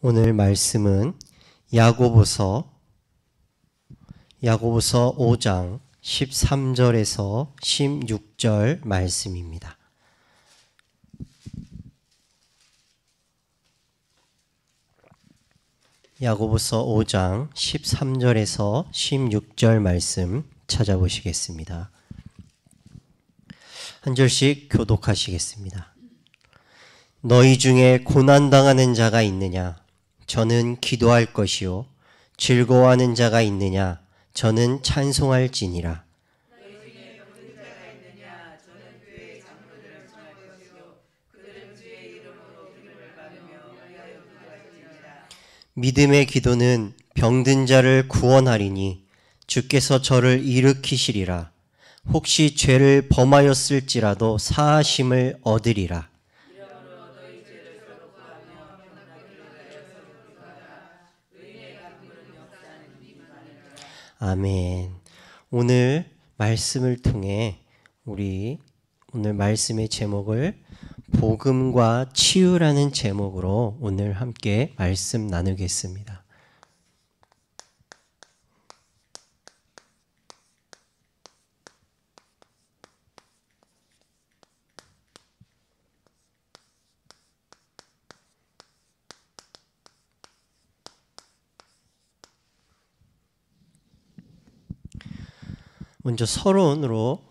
오늘 말씀은 야고보서 5장 13절에서 16절 말씀입니다. 야고보서 5장 13절에서 16절 말씀 찾아보시겠습니다. 한 절씩 교독하시겠습니다. 너희 중에 고난당하는 자가 있느냐? 저는 기도할 것이요. 즐거워하는 자가 있느냐? 저는 찬송할지니라. 너희 중에 병든 자가 있느냐? 저는 교회 장로들을 청할 것이요. 그들은 주의 이름으로 기름을 받으며 위하여 기도할지니라. 믿음의 기도는 병든 자를 구원하리니 주께서 저를 일으키시리라. 혹시 죄를 범하였을지라도 사하심을 얻으리라. 이러므로 너희 죄를 서로 구하며 평안하기를 위하여 서로 기도하라. 의인의 갚는 역사는 임하느니라. 아멘. 오늘 말씀을 통해 우리 오늘 말씀의 제목을 복음과 치유라는 제목으로 오늘 함께 말씀 나누겠습니다. 먼저 서론으로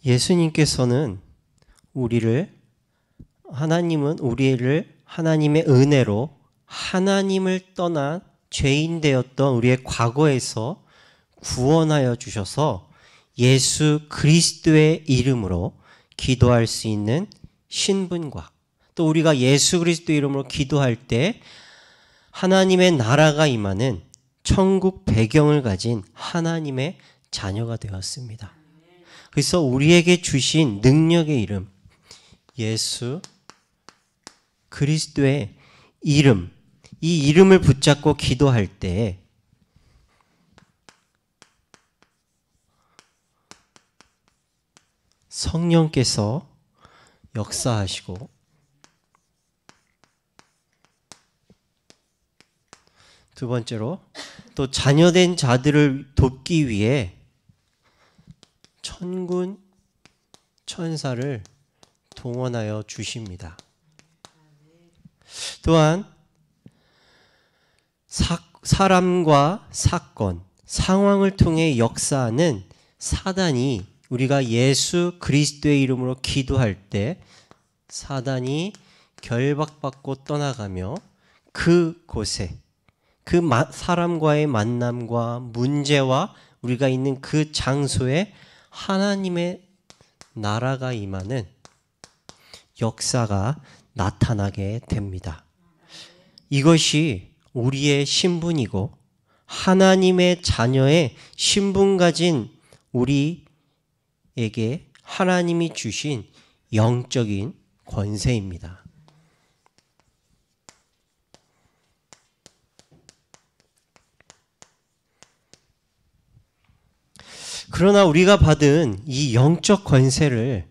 예수님께서는 하나님은 우리를 하나님의 은혜로 하나님을 떠난 죄인 되었던 우리의 과거에서 구원하여 주셔서 예수 그리스도의 이름으로 기도할 수 있는 신분과 또 우리가 예수 그리스도 이름으로 기도할 때 하나님의 나라가 임하는 천국 배경을 가진 하나님의 자녀가 되었습니다. 그래서 우리에게 주신 능력의 이름, 예수 그리스도의 이름, 이 이름을 붙잡고 기도할 때 성령께서 역사하시고 두 번째로 또 자녀된 자들을 돕기 위해 천군 천사를 동원하여 주십니다. 또한 사람과 사건, 상황을 통해 역사하는 사단이 우리가 예수 그리스도의 이름으로 기도할 때 사단이 결박받고 떠나가며 그곳에 그 사람과의 만남과 문제와 우리가 있는 그 장소에 하나님의 나라가 임하는 역사가 나타나게 됩니다. 이것이 우리의 신분이고 하나님의 자녀의 신분 가진 우리에게 하나님이 주신 영적인 권세입니다. 그러나 우리가 받은 이 영적 권세를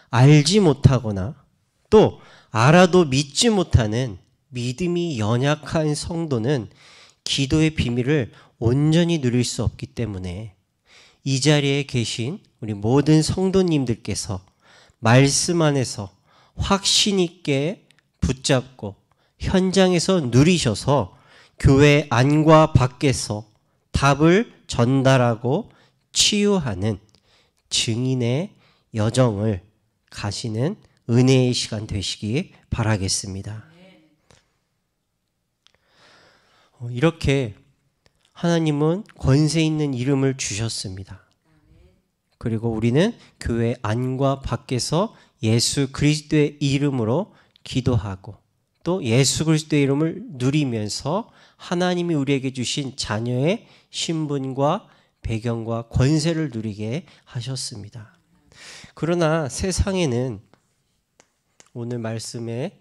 알지 못하거나 또 알아도 믿지 못하는 믿음이 연약한 성도는 기도의 비밀을 온전히 누릴 수 없기 때문에 이 자리에 계신 우리 모든 성도님들께서 말씀 안에서 확신 있게 붙잡고 현장에서 누리셔서 교회 안과 밖에서 답을 전달하고 치유하는 증인의 여정을 가시는 은혜의 시간 되시기 바라겠습니다. 이렇게 하나님은 권세 있는 이름을 주셨습니다. 그리고 우리는 교회 안과 밖에서 예수 그리스도의 이름으로 기도하고 또 예수 그리스도의 이름을 누리면서 하나님이 우리에게 주신 자녀의 신분과 배경과 권세를 누리게 하셨습니다. 그러나 세상에는 오늘 말씀에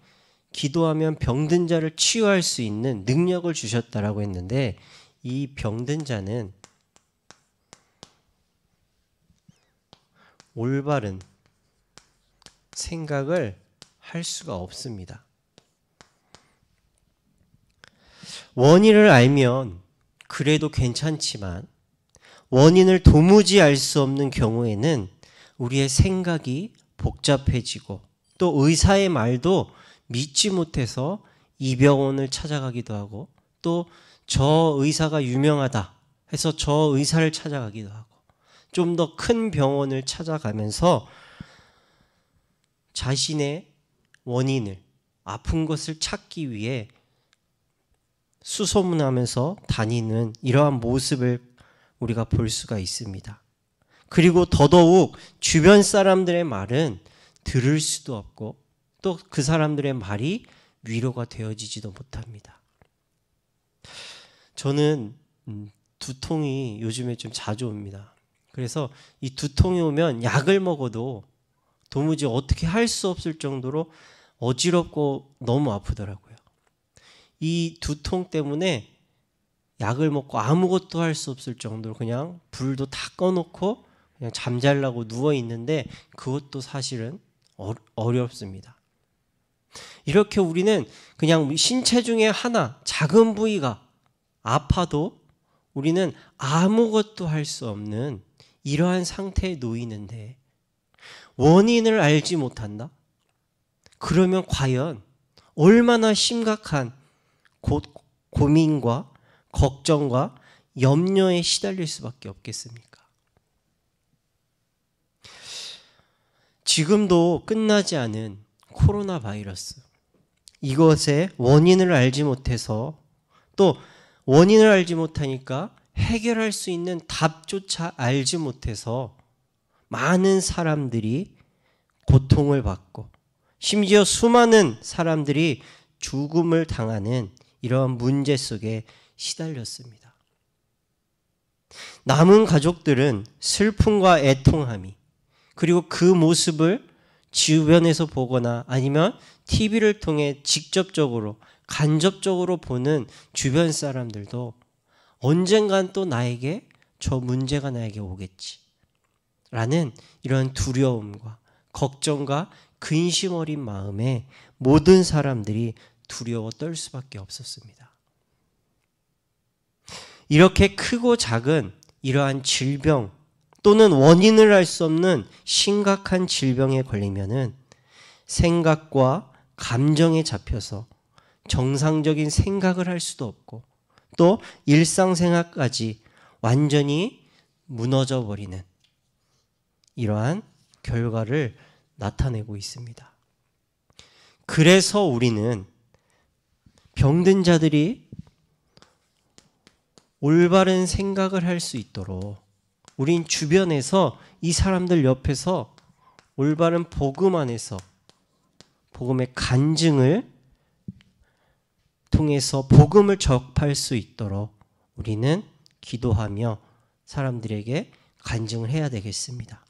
기도하면 병든 자를 치유할 수 있는 능력을 주셨다라고 했는데 이 병든 자는 올바른 생각을 할 수가 없습니다. 원인을 알면 그래도 괜찮지만 원인을 도무지 알 수 없는 경우에는 우리의 생각이 복잡해지고 또 의사의 말도 믿지 못해서 이 병원을 찾아가기도 하고 또 저 의사가 유명하다 해서 저 의사를 찾아가기도 하고 좀 더 큰 병원을 찾아가면서 자신의 원인을, 아픈 것을 찾기 위해 수소문하면서 다니는 이러한 모습을 우리가 볼 수가 있습니다. 그리고 더더욱 주변 사람들의 말은 들을 수도 없고 또 그 사람들의 말이 위로가 되어지지도 못합니다. 저는 두통이 요즘에 좀 자주 옵니다. 그래서 이 두통이 오면 약을 먹어도 도무지 어떻게 할 수 없을 정도로 어지럽고 너무 아프더라고요. 이 두통 때문에 약을 먹고 아무것도 할 수 없을 정도로 그냥 불도 다 꺼놓고 그냥 잠자려고 누워 있는데 그것도 사실은 어렵습니다. 이렇게 우리는 그냥 신체 중에 하나 작은 부위가 아파도 우리는 아무것도 할 수 없는 이러한 상태에 놓이는데 원인을 알지 못한다? 그러면 과연 얼마나 심각한 고민과 걱정과 염려에 시달릴 수밖에 없겠습니까? 지금도 끝나지 않은 코로나 바이러스, 이것의 원인을 알지 못해서 또 원인을 알지 못하니까 해결할 수 있는 답조차 알지 못해서 많은 사람들이 고통을 받고 심지어 수많은 사람들이 죽음을 당하는 이러한 문제 속에 시달렸습니다. 남은 가족들은 슬픔과 애통함이 그리고 그 모습을 주변에서 보거나 아니면 TV를 통해 직접적으로 간접적으로 보는 주변 사람들도 언젠간 또 나에게 저 문제가 나에게 오겠지 라는 이런 두려움과 걱정과 근심 어린 마음에 모든 사람들이 두려워 떨 수밖에 없었습니다. 이렇게 크고 작은 이러한 질병 또는 원인을 알 수 없는 심각한 질병에 걸리면은 생각과 감정에 잡혀서 정상적인 생각을 할 수도 없고 또 일상생활까지 완전히 무너져 버리는 이러한 결과를 나타내고 있습니다. 그래서 우리는 병든 자들이 올바른 생각을 할 수 있도록 우린 주변에서 이 사람들 옆에서 올바른 복음 안에서 복음의 간증을 통해서 복음을 접할 수 있도록 우리는 기도하며 사람들에게 간증을 해야 되겠습니다.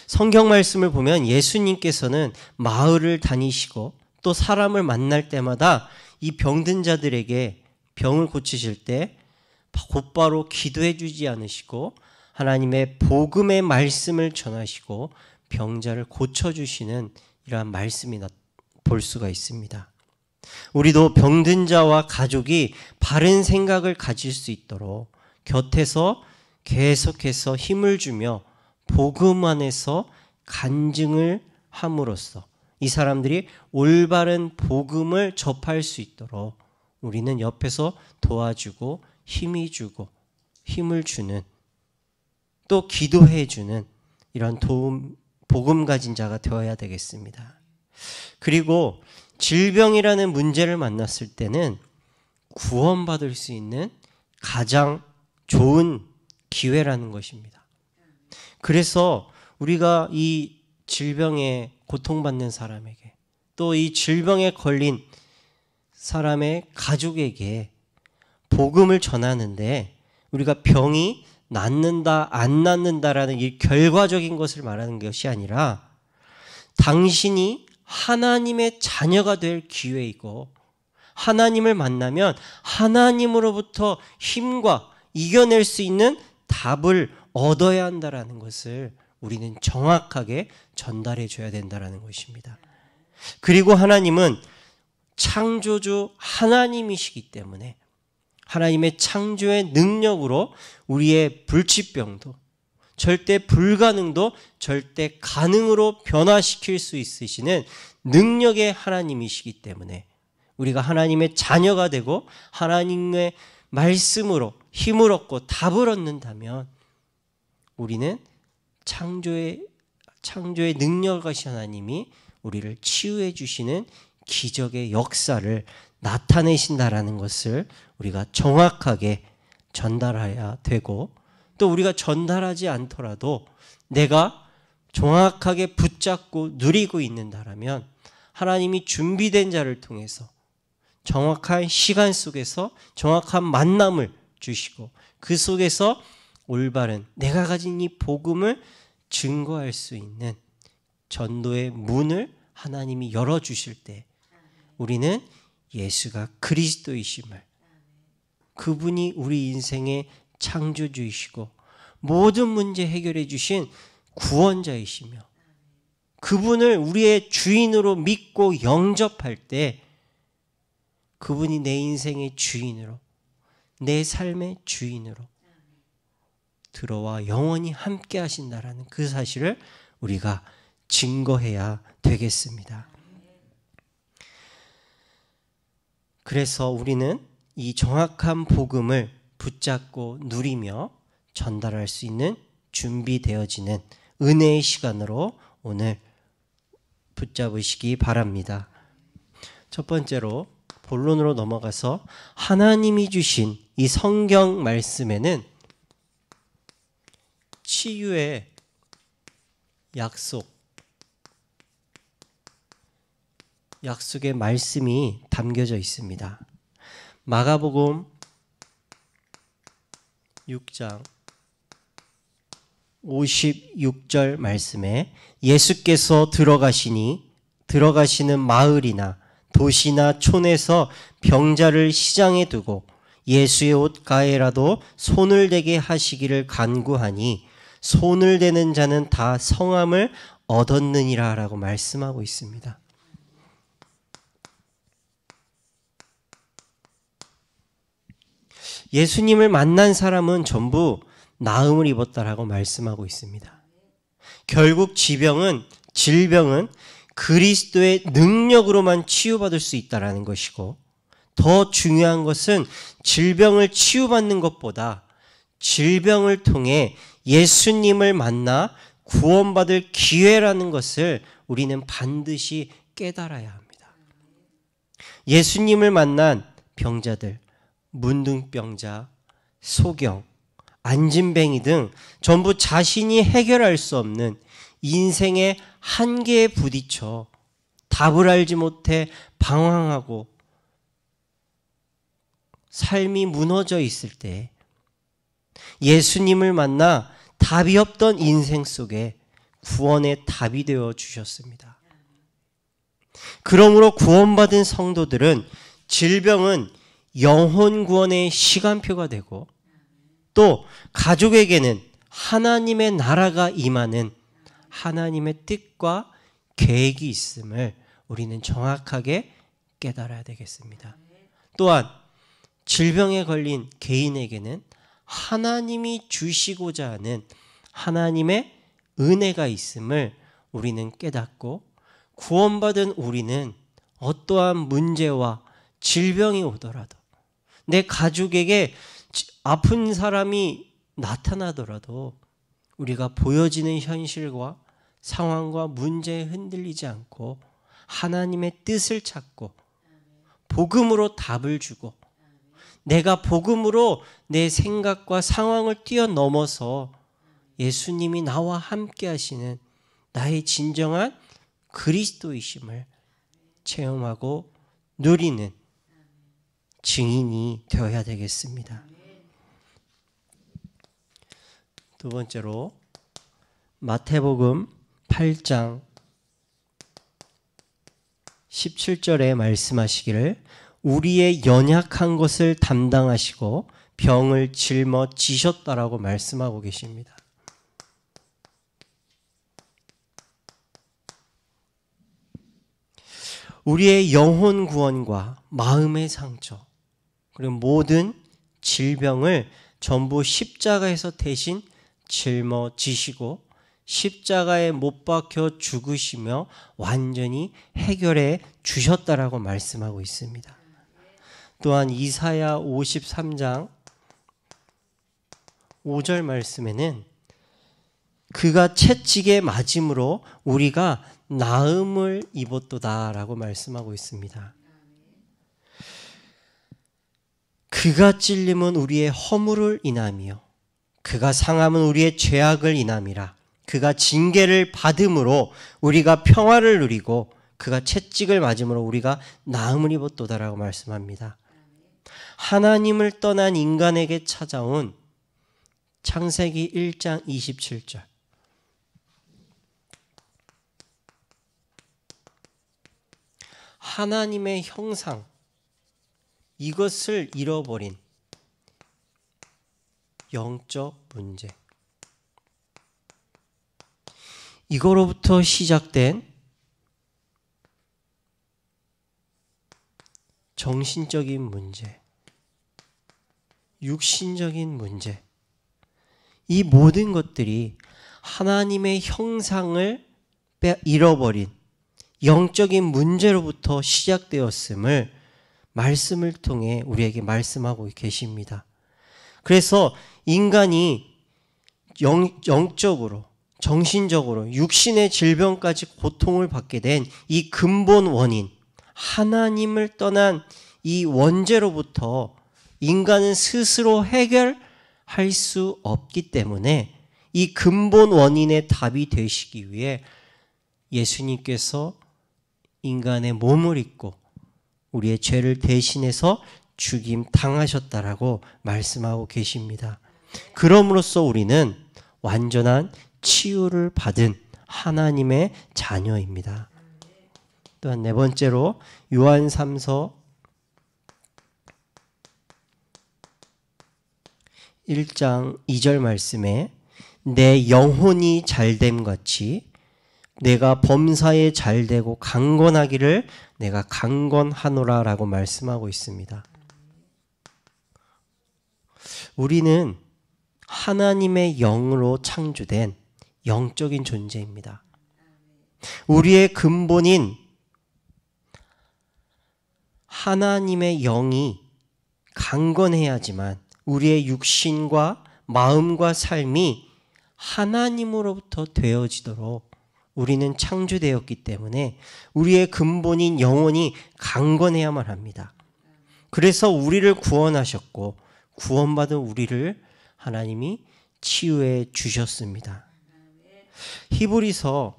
성경 말씀을 보면 예수님께서는 마을을 다니시고 또 사람을 만날 때마다 이 병든 자들에게 병을 고치실 때 곧바로 기도해 주지 않으시고 하나님의 복음의 말씀을 전하시고 병자를 고쳐주시는 이러한 말씀이 볼 수가 있습니다. 우리도 병든 자와 가족이 바른 생각을 가질 수 있도록 곁에서 계속해서 힘을 주며 복음 안에서 간증을 함으로써 이 사람들이 올바른 복음을 접할 수 있도록 우리는 옆에서 도와주고 힘이 주고 힘을 주는 또 기도해 주는 이런 복음 가진 자가 되어야 되겠습니다. 그리고 질병이라는 문제를 만났을 때는 구원받을 수 있는 가장 좋은 기회라는 것입니다. 그래서 우리가 이 질병에 고통받는 사람에게 또 이 질병에 걸린 사람의 가족에게 복음을 전하는데 우리가 병이 낫는다 안 낫는다라는 이 결과적인 것을 말하는 것이 아니라 당신이 하나님의 자녀가 될 기회이고 하나님을 만나면 하나님으로부터 힘과 이겨낼 수 있는 답을 얻어야 한다라는 것을 우리는 정확하게 전달해 줘야 된다라는 것입니다. 그리고 하나님은 창조주 하나님이시기 때문에 하나님의 창조의 능력으로 우리의 불치병도 절대 불가능도 절대 가능으로 변화시킬 수 있으시는 능력의 하나님이시기 때문에 우리가 하나님의 자녀가 되고 하나님의 말씀으로 힘을 얻고 답을 얻는다면 우리는 창조의 능력하신 하나님이 우리를 치유해 주시는 기적의 역사를 나타내신다라는 것을 우리가 정확하게 전달해야 되고, 또 우리가 전달하지 않더라도 내가 정확하게 붙잡고 누리고 있는다라면 하나님이 준비된 자를 통해서 정확한 시간 속에서 정확한 만남을 주시고 그 속에서 올바른 내가 가진 이 복음을 증거할 수 있는 전도의 문을 하나님이 열어주실 때 우리는 예수가 그리스도이심을, 그분이 우리 인생의 창조주이시고 모든 문제 해결해 주신 구원자이시며 그분을 우리의 주인으로 믿고 영접할 때 그분이 내 인생의 주인으로, 내 삶의 주인으로 들어와 영원히 함께 하신다라는 그 사실을 우리가 증거해야 되겠습니다. 그래서 우리는 이 정확한 복음을 붙잡고 누리며 전달할 수 있는 준비되어지는 은혜의 시간으로 오늘 붙잡으시기 바랍니다. 첫 번째로 본론으로 넘어가서 하나님이 주신 이 성경 말씀에는 치유의 약속의 말씀이 담겨져 있습니다. 마가복음 6장 56절 말씀에 예수께서 들어가시는 마을이나 도시나 촌에서 병자를 시장에 두고 예수의 옷 가에라도 손을 대게 하시기를 간구하니 손을 대는 자는 다 성함을 얻었느니라 라고 말씀하고 있습니다. 예수님을 만난 사람은 전부 나음을 입었다라고 말씀하고 있습니다. 결국 질병은 그리스도의 능력으로만 치유받을 수 있다는 것이고, 더 중요한 것은 질병을 치유받는 것보다 질병을 통해 예수님을 만나 구원받을 기회라는 것을 우리는 반드시 깨달아야 합니다. 예수님을 만난 병자들, 문둥병자, 소경, 안진뱅이 등 전부 자신이 해결할 수 없는 인생의 한계에 부딪혀 답을 알지 못해 방황하고 삶이 무너져 있을 때 예수님을 만나 답이 없던 인생 속에 구원의 답이 되어 주셨습니다. 그러므로 구원받은 성도들은 질병은 영혼 구원의 시간표가 되고, 또 가족에게는 하나님의 나라가 임하는 하나님의 뜻과 계획이 있음을 우리는 정확하게 깨달아야 되겠습니다. 또한 질병에 걸린 개인에게는 하나님이 주시고자 하는 하나님의 은혜가 있음을 우리는 깨닫고, 구원받은 우리는 어떠한 문제와 질병이 오더라도, 내 가족에게 아픈 사람이 나타나더라도 우리가 보여지는 현실과 상황과 문제에 흔들리지 않고 하나님의 뜻을 찾고 복음으로 답을 주고, 내가 복음으로 내 생각과 상황을 뛰어넘어서 예수님이 나와 함께 하시는 나의 진정한 그리스도이심을 체험하고 누리는 증인이 되어야 되겠습니다. 두 번째로 마태복음 8장 17절에 말씀하시기를 우리의 연약한 것을 담당하시고 병을 짊어지셨다라고 말씀하고 계십니다. 우리의 영혼 구원과 마음의 상처, 그리고 모든 질병을 전부 십자가에서 대신 짊어지시고 십자가에 못 박혀 죽으시며 완전히 해결해 주셨다라고 말씀하고 있습니다. 또한 이사야 53장 5절 말씀에는 그가 채찍에 맞음으로 우리가 나음을 입었도다라고 말씀하고 있습니다. 그가 찔림은 우리의 허물을 인함이요 그가 상함은 우리의 죄악을 인함이라. 그가 징계를 받음으로 우리가 평화를 누리고 그가 채찍을 맞음으로 우리가 나음을 입었도다라고 말씀합니다. 하나님을 떠난 인간에게 찾아온 창세기 1장 27절. 하나님의 형상, 이것을 잃어버린 영적 문제. 이거로부터 시작된 정신적인 문제, 육신적인 문제, 이 모든 것들이 하나님의 형상을 잃어버린 영적인 문제로부터 시작되었음을 말씀을 통해 우리에게 말씀하고 계십니다. 그래서 인간이 영적으로, 정신적으로, 육신의 질병까지 고통을 받게 된 이 근본 원인, 하나님을 떠난 이 원죄로부터 인간은 스스로 해결할 수 없기 때문에 이 근본 원인의 답이 되시기 위해 예수님께서 인간의 몸을 입고 우리의 죄를 대신해서 죽임 당하셨다라고 말씀하고 계십니다. 그럼으로써 우리는 완전한 치유를 받은 하나님의 자녀입니다. 또한 네 번째로 요한 3서 1장 2절 말씀에 내 영혼이 잘됨 같이 내가 범사에 잘되고 강건하기를 내가 강건하노라 라고 말씀하고 있습니다. 우리는 하나님의 영으로 창조된 영적인 존재입니다. 우리의 근본인 하나님의 영이 강건해야지만 우리의 육신과 마음과 삶이 하나님으로부터 되어지도록 우리는 창조되었기 때문에 우리의 근본인 영혼이 강건해야만 합니다. 그래서 우리를 구원하셨고 구원받은 우리를 하나님이 치유해 주셨습니다. 히브리서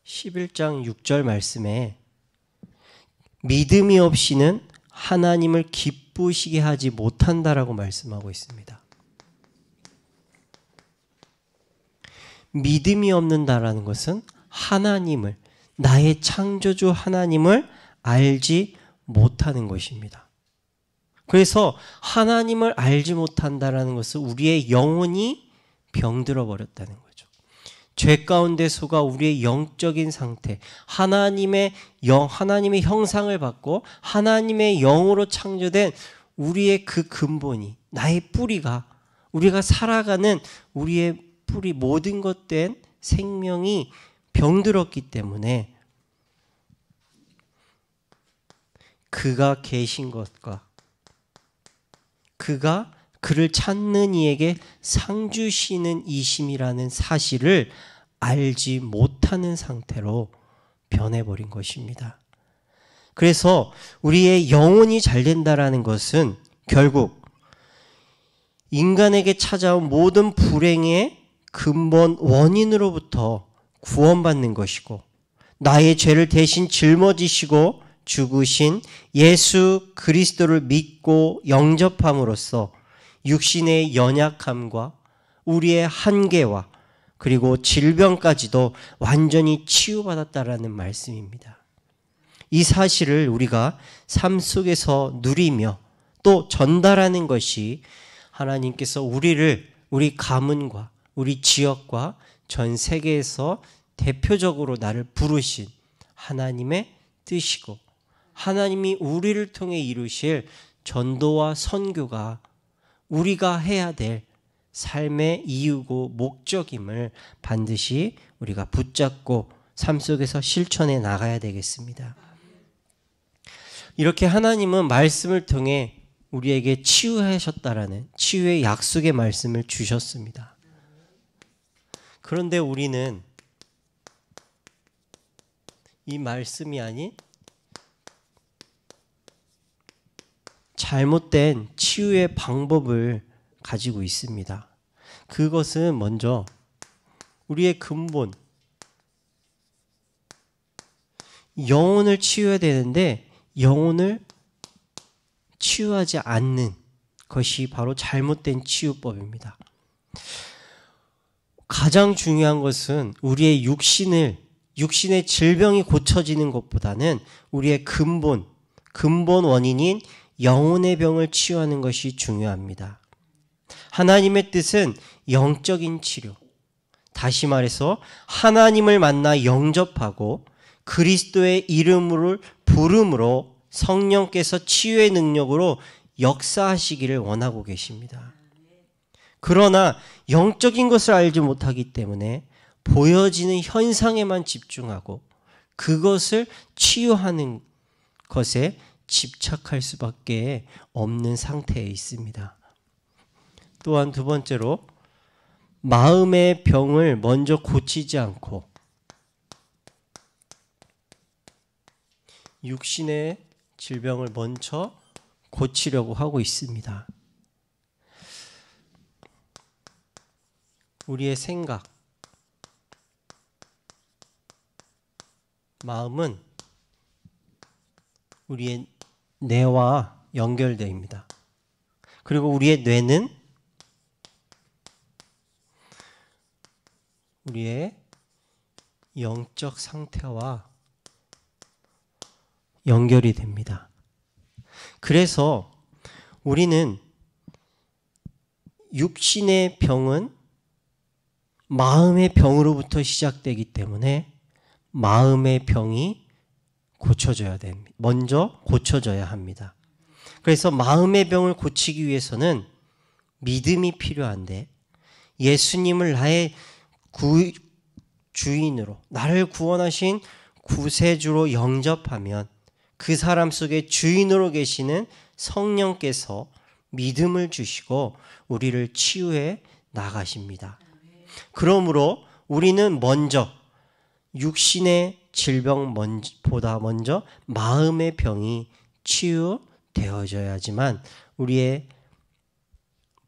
11장 6절 말씀에 믿음이 없이는 하나님을 기쁘시게 하지 못한다라고 말씀하고 있습니다. 믿음이 없는다라는 것은 하나님을, 나의 창조주 하나님을 알지 못하는 것입니다. 그래서 하나님을 알지 못한다라는 것은 우리의 영혼이 병들어 버렸다는 거죠. 죄 가운데 속아 우리의 영적인 상태, 하나님의 형상을 받고 하나님의 영으로 창조된 우리의 그 근본이, 나의 뿌리가, 우리가 살아가는 우리의 뿌리, 모든 것 된 생명이 병들었기 때문에 그가 계신 것과 그가 그를 찾는 이에게 상 주시는 이심이라는 사실을 알지 못하는 상태로 변해버린 것입니다. 그래서 우리의 영혼이 잘 된다라는 것은 결국 인간에게 찾아온 모든 불행의 근본 원인으로부터 구원받는 것이고 나의 죄를 대신 짊어지시고 죽으신 예수 그리스도를 믿고 영접함으로써 육신의 연약함과 우리의 한계와 그리고 질병까지도 완전히 치유받았다라는 말씀입니다. 이 사실을 우리가 삶 속에서 누리며 또 전달하는 것이 하나님께서 우리를 우리 가문과 우리 지역과 전 세계에서 대표적으로 나를 부르신 하나님의 뜻이고 하나님이 우리를 통해 이루실 전도와 선교가 우리가 해야 될 삶의 이유고 목적임을 반드시 우리가 붙잡고 삶 속에서 실천해 나가야 되겠습니다. 이렇게 하나님은 말씀을 통해 우리에게 치유하셨다라는 치유의 약속의 말씀을 주셨습니다. 그런데 우리는 이 말씀이 아닌 잘못된 치유의 방법을 가지고 있습니다. 그것은 먼저 우리의 근본, 영혼을 치유해야 되는데 영혼을 치유하지 않는 것이 바로 잘못된 치유법입니다. 가장 중요한 것은 우리의 육신의 질병이 고쳐지는 것보다는 우리의 근본 원인인 영혼의 병을 치유하는 것이 중요합니다. 하나님의 뜻은 영적인 치료, 다시 말해서 하나님을 만나 영접하고 그리스도의 이름을 부름으로 성령께서 치유의 능력으로 역사하시기를 원하고 계십니다. 그러나 영적인 것을 알지 못하기 때문에 보여지는 현상에만 집중하고 그것을 치유하는 것에 집착할 수밖에 없는 상태에 있습니다. 또한 두 번째로 마음의 병을 먼저 고치지 않고 육신의 질병을 먼저 고치려고 하고 있습니다. 우리의 생각, 마음은 우리의 뇌와 연결됩니다. 그리고 우리의 뇌는 우리의 영적 상태와 연결이 됩니다. 그래서 우리는 육신의 병은 마음의 병으로부터 시작되기 때문에 마음의 병이 고쳐져야 됩니다. 먼저 고쳐져야 합니다. 그래서 마음의 병을 고치기 위해서는 믿음이 필요한데 예수님을 나의 주인으로 나를 구원하신 구세주로 영접하면 그 사람 속에 주인으로 계시는 성령께서 믿음을 주시고 우리를 치유해 나가십니다. 그러므로 우리는 먼저 육신의 질병보다 먼저 마음의 병이 치유되어져야지만 우리의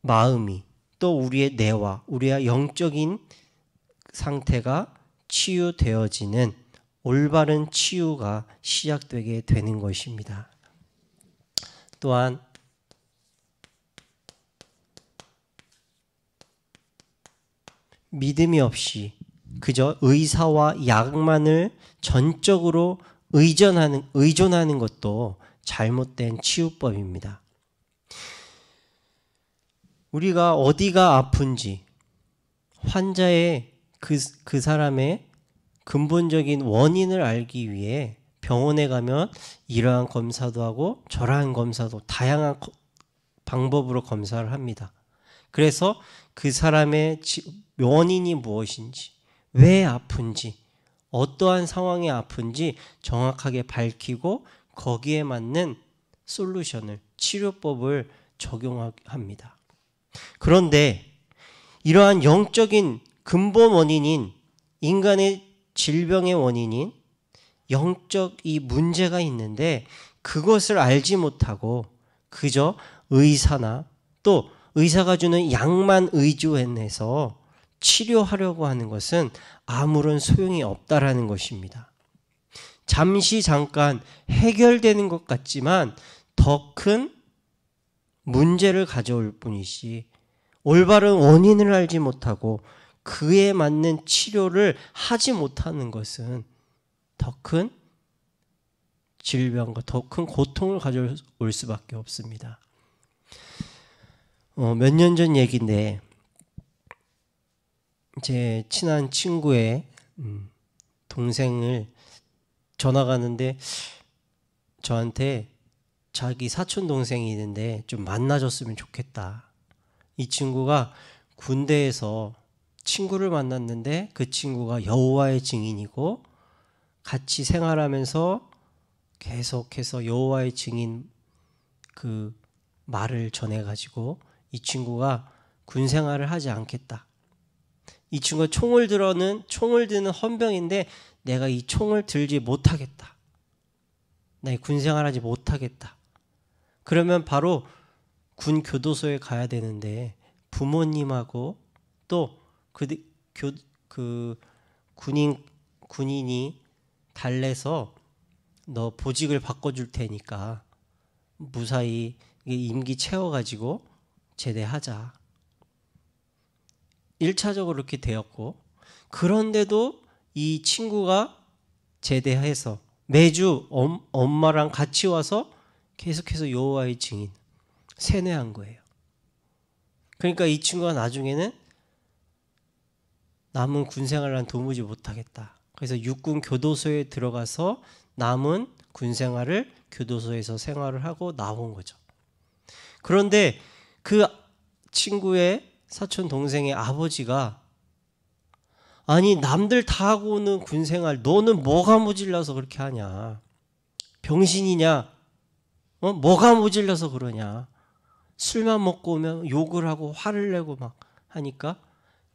마음이 또 우리의 뇌와 우리의 영적인 상태가 치유되어지는 올바른 치유가 시작되게 되는 것입니다. 또한 믿음이 없이 그저 의사와 약만을 전적으로 의존하는 것도 잘못된 치유법입니다. 우리가 어디가 아픈지 환자의 그 사람의 근본적인 원인을 알기 위해 병원에 가면 이러한 검사도 하고 저러한 검사도 다양한 방법으로 검사를 합니다. 그래서 그 사람의 원인이 무엇인지, 왜 아픈지, 어떠한 상황에 아픈지 정확하게 밝히고 거기에 맞는 솔루션을, 치료법을 적용합니다. 그런데 이러한 영적인 근본 원인인 인간의 질병의 원인인 영적 이 문제가 있는데 그것을 알지 못하고 그저 의사나 또 의사가 주는 약만 의존해서 치료하려고 하는 것은 아무런 소용이 없다라는 것입니다. 잠깐 해결되는 것 같지만 더 큰 문제를 가져올 뿐이지 올바른 원인을 알지 못하고 그에 맞는 치료를 하지 못하는 것은 더 큰 질병과 더 큰 고통을 가져올 수밖에 없습니다. 몇 년 전 얘기인데 제 친한 친구의 동생을 전화가 왔는데 저한테 자기 사촌 동생이 있는데 좀 만나줬으면 좋겠다. 이 친구가 군대에서 친구를 만났는데 그 친구가 여호와의 증인이고 같이 생활하면서 계속해서 여호와의 증인 그 말을 전해가지고 이 친구가 군 생활을 하지 않겠다. 이 친구가 총을 드는 헌병인데 내가 이 총을 들지 못하겠다. 나 군 생활하지 못하겠다. 그러면 바로 군 교도소에 가야 되는데 부모님하고 또 군인이 달래서 너 보직을 바꿔줄 테니까 무사히 임기 채워가지고 제대하자. 1차적으로 그렇게 되었고, 그런데도 이 친구가 제대해서 매주 엄마랑 같이 와서 계속해서 여호와의 증인 세뇌한 거예요. 그러니까 이 친구가 나중에는 남은 군 생활은 도무지 못하겠다. 그래서 육군 교도소에 들어가서 남은 군 생활을 교도소에서 생활을 하고 나온 거죠. 그런데 그 친구의 사촌 동생의 아버지가 아니 남들 다 하고 오는 군 생활 너는 뭐가 모질라서 그렇게 하냐? 병신이냐? 뭐가 모질라서 그러냐? 술만 먹고 오면 욕을 하고 화를 내고 막 하니까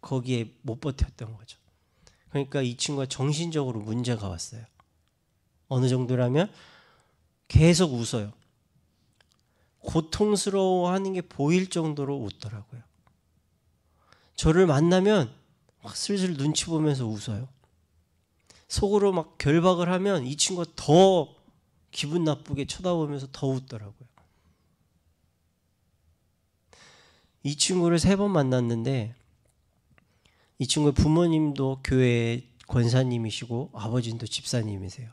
거기에 못 버텼던 거죠. 그러니까 이 친구가 정신적으로 문제가 왔어요. 어느 정도라면 계속 웃어요. 고통스러워하는 게 보일 정도로 웃더라고요. 저를 만나면 막 슬슬 눈치 보면서 웃어요. 속으로 막 결박을 하면 이 친구가 더 기분 나쁘게 쳐다보면서 더 웃더라고요. 이 친구를 3번 만났는데 이 친구의 부모님도 교회 권사님이시고 아버지도 집사님이세요.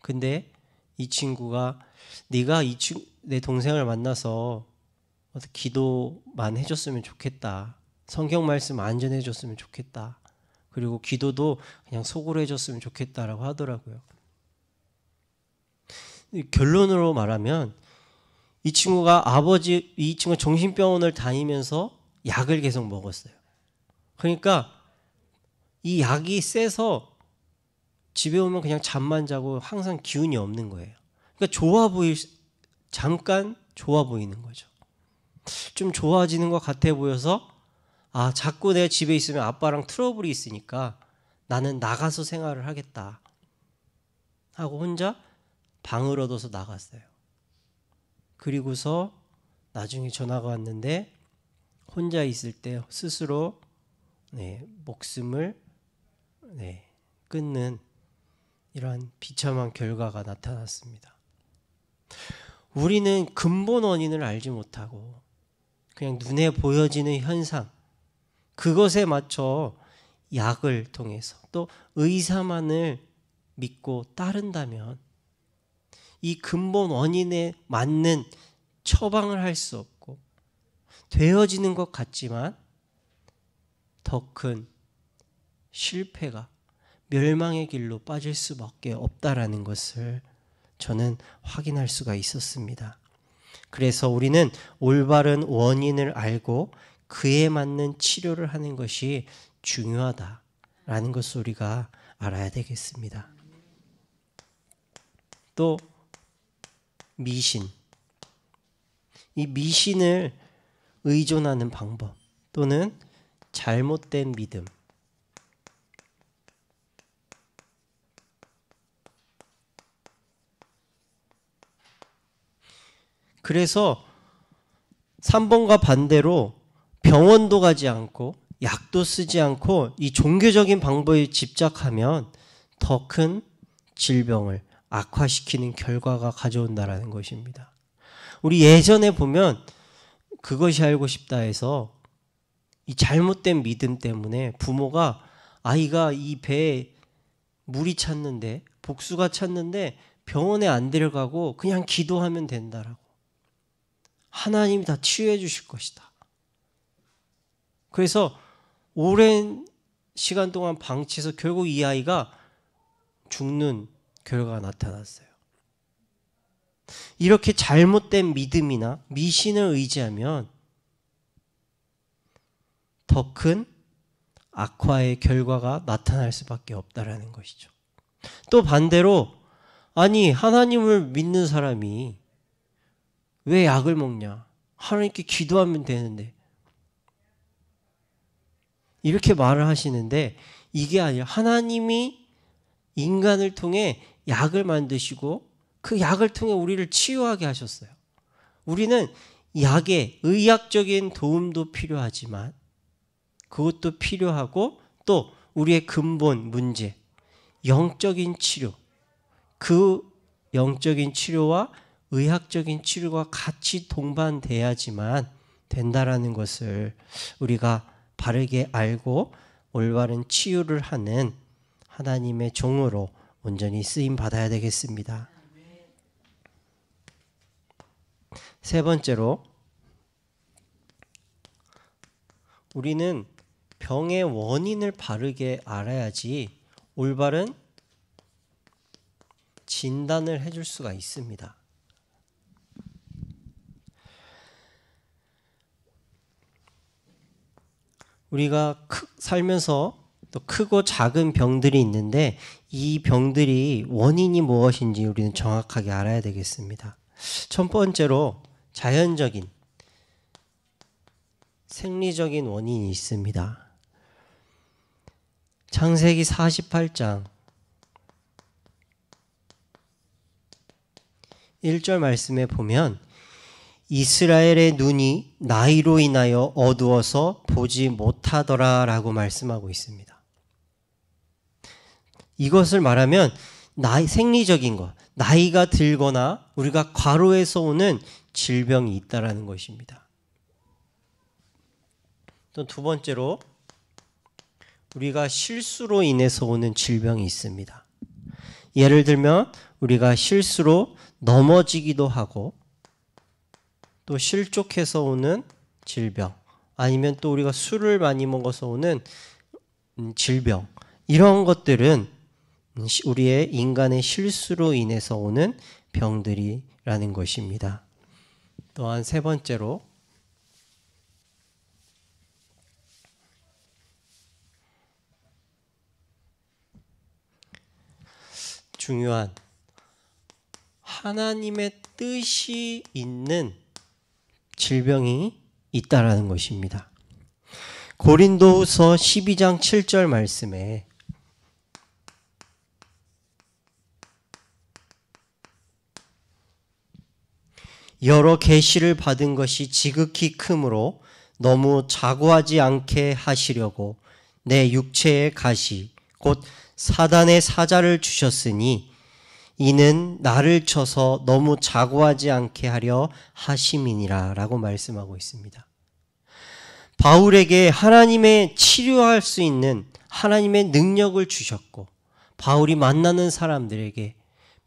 근데 이 친구가 네가 내 동생을 만나서 기도만 해줬으면 좋겠다. 성경 말씀 안 전해줬으면 좋겠다. 그리고 기도도 그냥 속으로 해줬으면 좋겠다라고 하더라고요. 결론으로 말하면 이 친구가 정신병원을 다니면서 약을 계속 먹었어요. 그러니까 이 약이 세서 집에 오면 그냥 잠만 자고 항상 기운이 없는 거예요. 그러니까 잠깐 좋아 보이는 거죠. 좀 좋아지는 것 같아 보여서 자꾸 내가 집에 있으면 아빠랑 트러블이 있으니까 나는 나가서 생활을 하겠다 하고 혼자 방을 얻어서 나갔어요. 그리고서 나중에 전화가 왔는데 혼자 있을 때 스스로 목숨을 끊는 이러한 비참한 결과가 나타났습니다. 우리는 근본 원인을 알지 못하고 그냥 눈에 보여지는 현상, 그것에 맞춰 약을 통해서 또 의사만을 믿고 따른다면 이 근본 원인에 맞는 처방을 할 수 없고 되어지는 것 같지만 더 큰 실패가 멸망의 길로 빠질 수밖에 없다라는 것을 저는 확인할 수가 있었습니다. 그래서 우리는 올바른 원인을 알고 그에 맞는 치료를 하는 것이 중요하다라는 것을 우리가 알아야 되겠습니다. 또 미신, 이 미신을 의존하는 방법 또는 잘못된 믿음, 그래서 3번과 반대로 병원도 가지 않고 약도 쓰지 않고 이 종교적인 방법에 집착하면 더 큰 질병을 악화시키는 결과가 가져온다라는 것입니다. 우리 예전에 보면 그것이 알고 싶다 해서 이 잘못된 믿음 때문에 부모가 아이가 이 배에 물이 찼는데 복수가 찼는데 병원에 안 데려가고 그냥 기도하면 된다라고. 하나님이 다 치유해 주실 것이다. 그래서 오랜 시간 동안 방치해서 결국 이 아이가 죽는 결과가 나타났어요. 이렇게 잘못된 믿음이나 미신을 의지하면 더 큰 악화의 결과가 나타날 수밖에 없다라는 것이죠. 또 반대로 아니 하나님을 믿는 사람이 왜 약을 먹냐? 하나님께 기도하면 되는데 이렇게 말을 하시는데 이게 아니라 하나님이 인간을 통해 약을 만드시고 그 약을 통해 우리를 치유하게 하셨어요. 우리는 약의 의학적인 도움도 필요하지만 그것도 필요하고 또 우리의 근본 문제, 영적인 치료, 그 영적인 치료와 의학적인 치료가 같이 동반돼야지만 된다라는 것을 우리가 바르게 알고 올바른 치유를 하는 하나님의 종으로 온전히 쓰임 받아야 되겠습니다. 세 번째로 우리는 병의 원인을 바르게 알아야지 올바른 진단을 해줄 수가 있습니다. 우리가 살면서 또 크고 작은 병들이 있는데 이 병들이 원인이 무엇인지 우리는 정확하게 알아야 되겠습니다. 첫 번째로 자연적인 생리적인 원인이 있습니다. 창세기 48장 1절 말씀에 보면 이스라엘의 눈이 나이로 인하여 어두워서 보지 못하더라 라고 말씀하고 있습니다. 이것을 말하면 생리적인 것, 나이가 들거나 우리가 과로해서 오는 질병이 있다라는 것입니다. 또 두 번째로 우리가 실수로 인해서 오는 질병이 있습니다. 예를 들면 우리가 실수로 넘어지기도 하고 또 실족해서 오는 질병, 아니면 또 우리가 술을 많이 먹어서 오는 질병, 이런 것들은 우리의 인간의 실수로 인해서 오는 병들이라는 것입니다. 또한 세 번째로 중요한 하나님의 뜻이 있는 질병이 있다라는 것입니다. 고린도후서 12장 7절 말씀에 여러 계시를 받은 것이 지극히 크므로 너무 자고하지 않게 하시려고 내 육체의 가시 곧 사단의 사자를 주셨으니 이는 나를 쳐서 너무 자고하지 않게 하려 하심이니라 라고 말씀하고 있습니다. 바울에게 하나님의 치료할 수 있는 하나님의 능력을 주셨고 바울이 만나는 사람들에게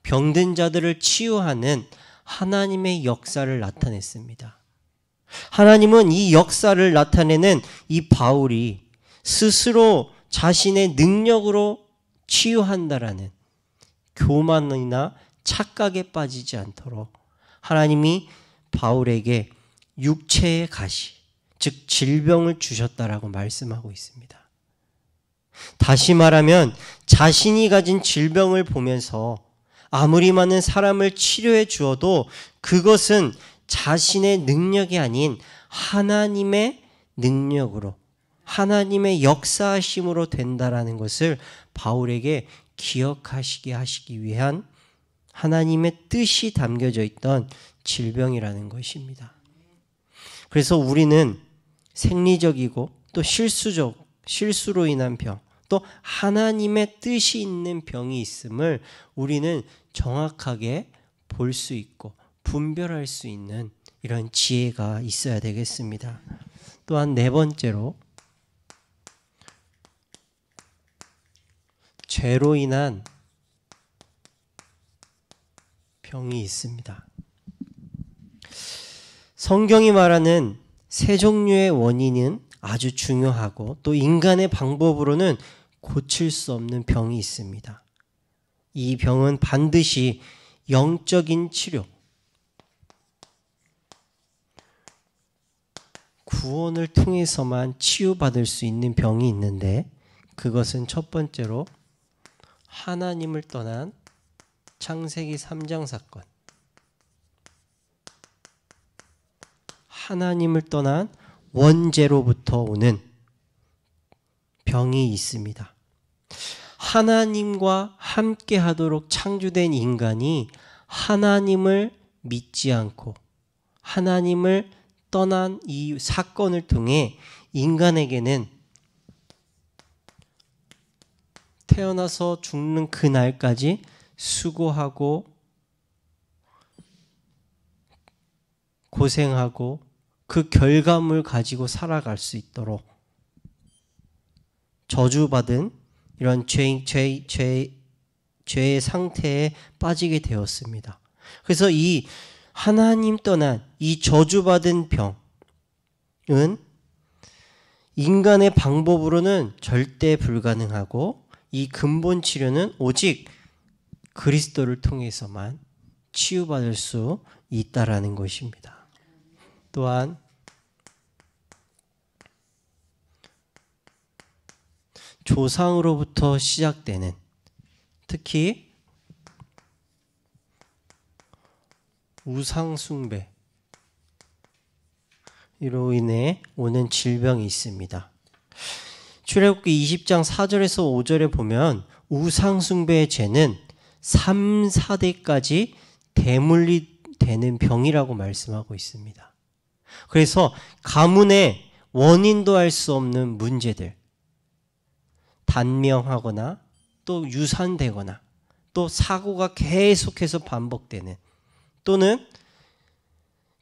병든 자들을 치유하는 하나님의 역사를 나타냈습니다. 하나님은 이 역사를 나타내는 이 바울이 스스로 자신의 능력으로 치유한다라는 교만이나 착각에 빠지지 않도록 하나님이 바울에게 육체의 가시, 즉 질병을 주셨다라고 말씀하고 있습니다. 다시 말하면 자신이 가진 질병을 보면서 아무리 많은 사람을 치료해 주어도 그것은 자신의 능력이 아닌 하나님의 능력으로, 하나님의 역사하심으로 된다라는 것을 바울에게 기억하시게 하시기 위한 하나님의 뜻이 담겨져 있던 질병이라는 것입니다. 그래서 우리는 생리적이고 또 실수로 인한 병, 또 하나님의 뜻이 있는 병이 있음을 우리는 정확하게 볼 수 있고 분별할 수 있는 이런 지혜가 있어야 되겠습니다. 또한 네 번째로 죄로 인한 병이 있습니다. 성경이 말하는 세 종류의 원인은 아주 중요하고 또 인간의 방법으로는 고칠 수 없는 병이 있습니다. 이 병은 반드시 영적인 치료, 구원을 통해서만 치유받을 수 있는 병이 있는데, 그것은 첫 번째로 하나님을 떠난 창세기 3장 사건, 하나님을 떠난 원죄로부터 오는 병이 있습니다. 하나님과 함께 하도록 창조된 인간이 하나님을 믿지 않고 하나님을 떠난 이 사건을 통해 인간에게는 태어나서 죽는 그날까지 수고하고 고생하고 그 결과물 가지고 살아갈 수 있도록 저주받은 이런 죄의 상태에 빠지게 되었습니다. 그래서 이 하나님 떠난 이 저주받은 병은 인간의 방법으로는 절대 불가능하고, 이 근본 치료는 오직 그리스도를 통해서만 치유받을 수 있다라는 것입니다. 또한 조상으로부터 시작되는, 특히 우상숭배 이로 인해 오는 질병이 있습니다. 출애굽기 20장 4절에서 5절에 보면 우상숭배의 죄는 3, 4대까지 대물리 되는 병이라고 말씀하고 있습니다. 그래서 가문의 원인도 알 수 없는 문제들, 단명하거나 또 유산되거나 또 사고가 계속해서 반복되는, 또는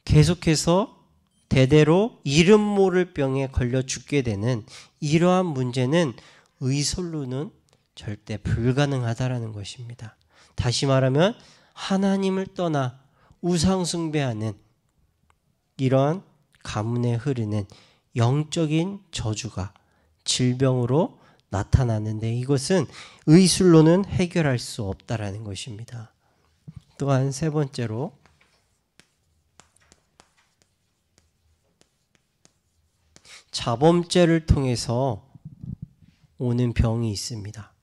계속해서 대대로 이름 모를 병에 걸려 죽게 되는 이러한 문제는 의솔로는 절대 불가능하다라는 것입니다. 다시 말하면 하나님을 떠나 우상숭배하는 이러한 가문에 흐르는 영적인 저주가 질병으로 나타나는데, 이것은 의술로는 해결할 수 없다라는 것입니다. 또한 세 번째로 자범죄를 통해서 오는 병이 있습니다.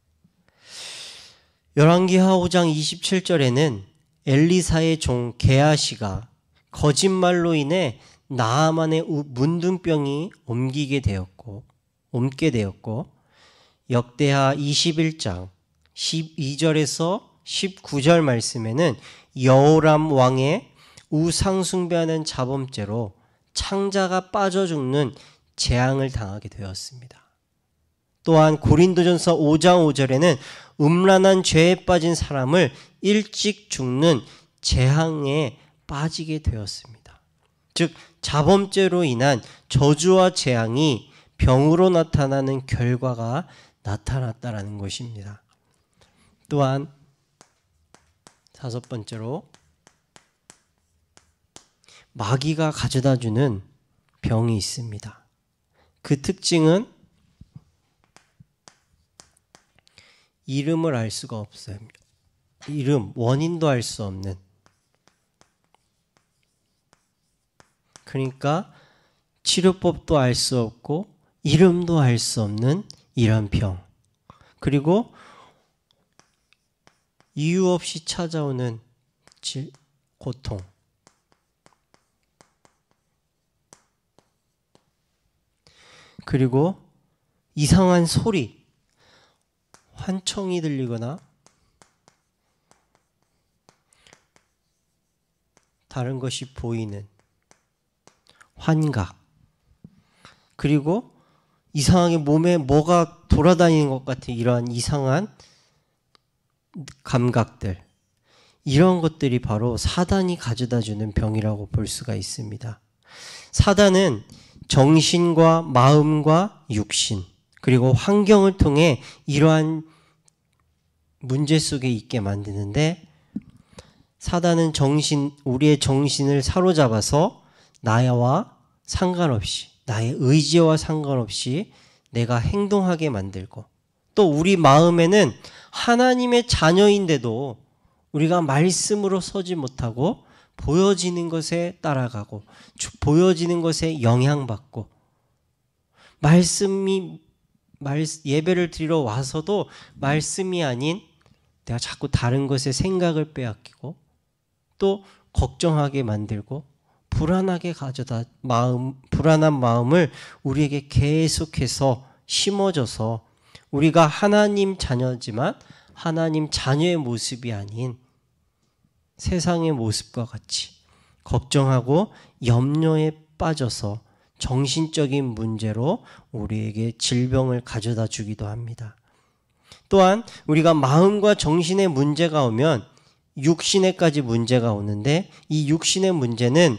열왕기하 5장 27절에는 엘리사의 종 게하시가 거짓말로 인해 나아만의 문둥병이 옮게 되었고, 역대하 21장 12절에서 19절 말씀에는 여호람 왕의 우상숭배하는 자범죄로 창자가 빠져 죽는 재앙을 당하게 되었습니다. 또한 고린도전서 5장 5절에는 음란한 죄에 빠진 사람을 일찍 죽는 재앙에 빠지게 되었습니다. 즉 자범죄로 인한 저주와 재앙이 병으로 나타나는 결과가 나타났다라는 것입니다. 또한 다섯 번째로 마귀가 가져다주는 병이 있습니다. 그 특징은 이름을 알 수가 없어요. 원인도 알 수 없는, 그러니까 치료법도 알 수 없고 이름도 알 수 없는 이런 병, 그리고 이유 없이 찾아오는 고통, 그리고 이상한 소리, 환청이 들리거나 다른 것이 보이는 환각, 그리고 이상하게 몸에 뭐가 돌아다니는 것 같은 이러한 이상한 감각들, 이런 것들이 바로 사단이 가져다주는 병이라고 볼 수가 있습니다. 사단은 정신과 마음과 육신, 그리고 환경을 통해 이러한 문제 속에 있게 만드는데, 사단은 우리의 정신을 사로잡아서 나와 상관없이, 나의 의지와 상관없이 내가 행동하게 만들고, 또 우리 마음에는 하나님의 자녀인데도 우리가 말씀으로 서지 못하고 보여지는 것에 따라가고 보여지는 것에 영향받고 예배를 드리러 와서도 말씀이 아닌 내가 자꾸 다른 것에 생각을 빼앗기고 또 걱정하게 만들고 불안한 마음을 우리에게 계속해서 심어줘서 우리가 하나님 자녀지만 하나님 자녀의 모습이 아닌 세상의 모습과 같이 걱정하고 염려에 빠져서 정신적인 문제로 우리에게 질병을 가져다 주기도 합니다. 또한 우리가 마음과 정신의 문제가 오면 육신에까지 문제가 오는데 이 육신의 문제는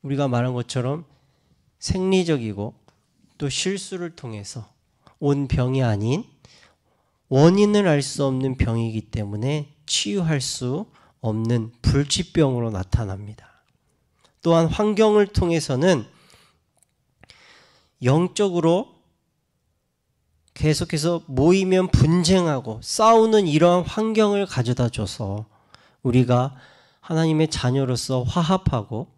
우리가 말한 것처럼 생리적이고 또 실수를 통해서 온 병이 아닌 원인을 알 수 없는 병이기 때문에 치유할 수 없는 불치병으로 나타납니다. 또한 환경을 통해서는 영적으로 계속해서 모이면 분쟁하고 싸우는 이러한 환경을 가져다 줘서 우리가 하나님의 자녀로서 화합하고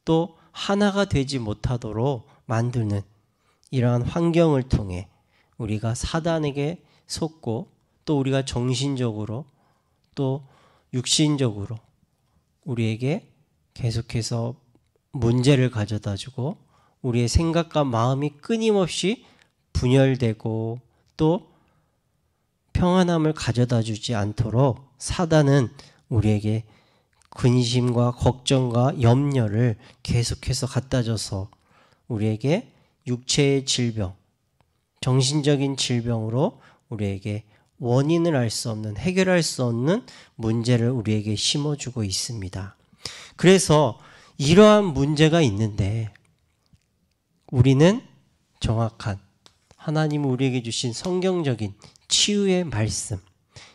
또 하나가 되지 못하도록 만드는 이러한 환경을 통해 우리가 사단에게 속고 또 우리가 정신적으로 또 육신적으로 우리에게 계속해서 문제를 가져다 주고 우리의 생각과 마음이 끊임없이 분열되고 또 평안함을 가져다 주지 않도록 사단은 우리에게 근심과 걱정과 염려를 계속해서 갖다 줘서 우리에게 육체의 질병, 정신적인 질병으로 우리에게 원인을 알 수 없는, 해결할 수 없는 문제를 우리에게 심어주고 있습니다. 그래서 이러한 문제가 있는데 우리는 정확한 하나님이 우리에게 주신 성경적인 치유의 말씀,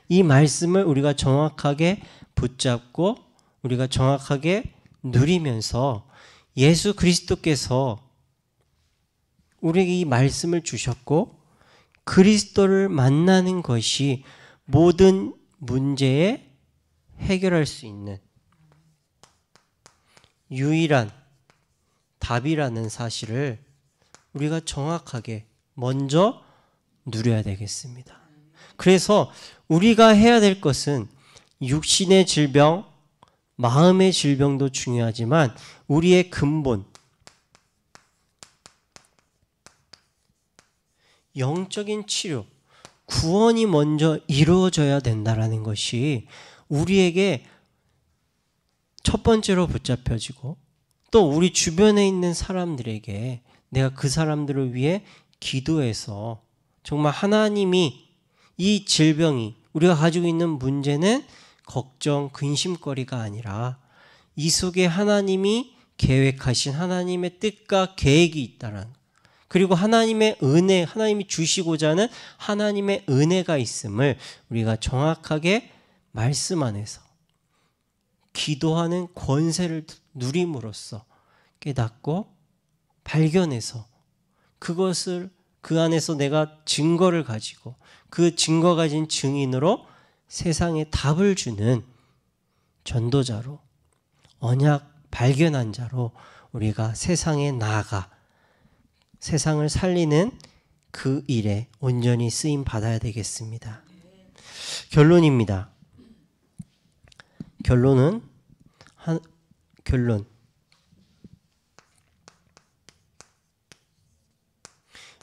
이 말씀을 우리가 정확하게 붙잡고 우리가 정확하게 누리면서 예수 그리스도께서 우리에게 이 말씀을 주셨고 그리스도를 만나는 것이 모든 문제에 해결할 수 있는 유일한 답이라는 사실을 우리가 정확하게 먼저 누려야 되겠습니다. 그래서 우리가 해야 될 것은 육신의 질병, 마음의 질병도 중요하지만 우리의 근본, 영적인 치료, 구원이 먼저 이루어져야 된다는 것이 우리에게 첫 번째로 붙잡혀지고 또 우리 주변에 있는 사람들에게 내가 그 사람들을 위해 기도해서 정말 하나님이 이 질병이 우리가 가지고 있는 문제는 걱정, 근심거리가 아니라 이 속에 하나님이 계획하신 하나님의 뜻과 계획이 있다는 그리고 하나님의 은혜, 하나님이 주시고자 하는 하나님의 은혜가 있음을 우리가 정확하게 말씀 안에서 기도하는 권세를 누림으로써 깨닫고 발견해서 그것을 그 안에서 내가 증거를 가지고 그 증거 가진 증인으로 세상에 답을 주는 전도자로 언약 발견한 자로 우리가 세상에 나아가 세상을 살리는 그 일에 온전히 쓰임 받아야 되겠습니다. 결론입니다. 결론.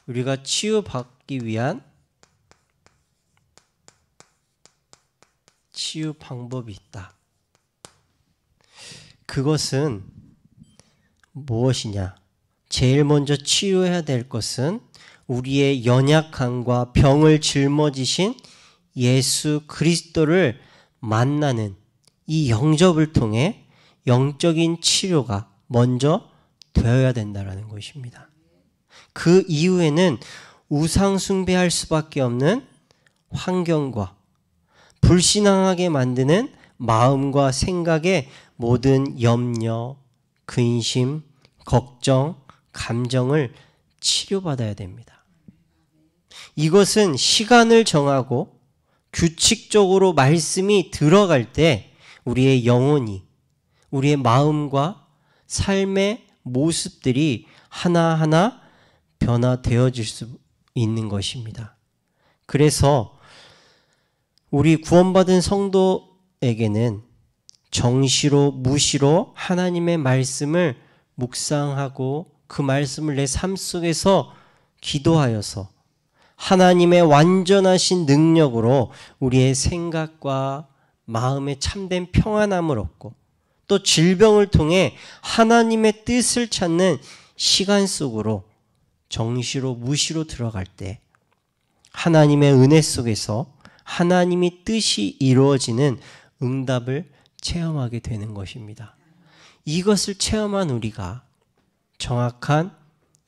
우리가 치유받기 위한 치유 방법이 있다. 그것은 무엇이냐? 제일 먼저 치유해야 될 것은 우리의 연약함과 병을 짊어지신 예수 그리스도를 만나는 이 영접을 통해 영적인 치료가 먼저 되어야 된다는 것입니다. 그 이후에는 우상 숭배할 수밖에 없는 환경과 불신앙하게 만드는 마음과 생각의 모든 염려, 근심, 걱정, 감정을 치료받아야 됩니다. 이것은 시간을 정하고 규칙적으로 말씀이 들어갈 때 우리의 영혼이, 우리의 마음과 삶의 모습들이 하나하나 변화되어질 수 있는 것입니다. 그래서 우리 구원받은 성도에게는 정시로 무시로 하나님의 말씀을 묵상하고 그 말씀을 내 삶 속에서 기도하여서 하나님의 완전하신 능력으로 우리의 생각과 마음에 참된 평안함을 얻고 또 질병을 통해 하나님의 뜻을 찾는 시간 속으로 정시로 무시로 들어갈 때 하나님의 은혜 속에서 하나님의 뜻이 이루어지는 응답을 체험하게 되는 것입니다. 이것을 체험한 우리가 정확한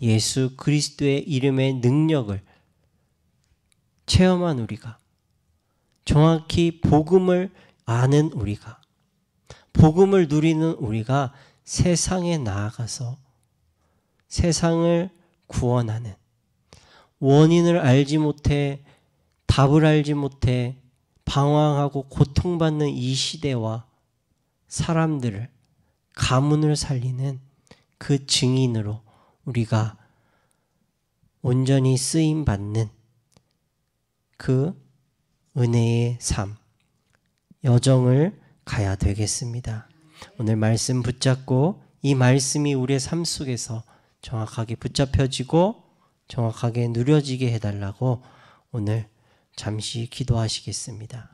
예수 그리스도의 이름의 능력을 체험한 우리가, 정확히 복음을 아는 우리가, 복음을 누리는 우리가 세상에 나아가서 세상을 구원하는, 원인을 알지 못해 답을 알지 못해 방황하고 고통받는 이 시대와 사람들을, 가문을 살리는 그 증인으로 우리가 온전히 쓰임받는 그 은혜의 삶, 여정을 가야 되겠습니다. 오늘 말씀 붙잡고 이 말씀이 우리의 삶 속에서 정확하게 붙잡혀지고 정확하게 누려지게 해달라고 오늘 잠시 기도하시겠습니다.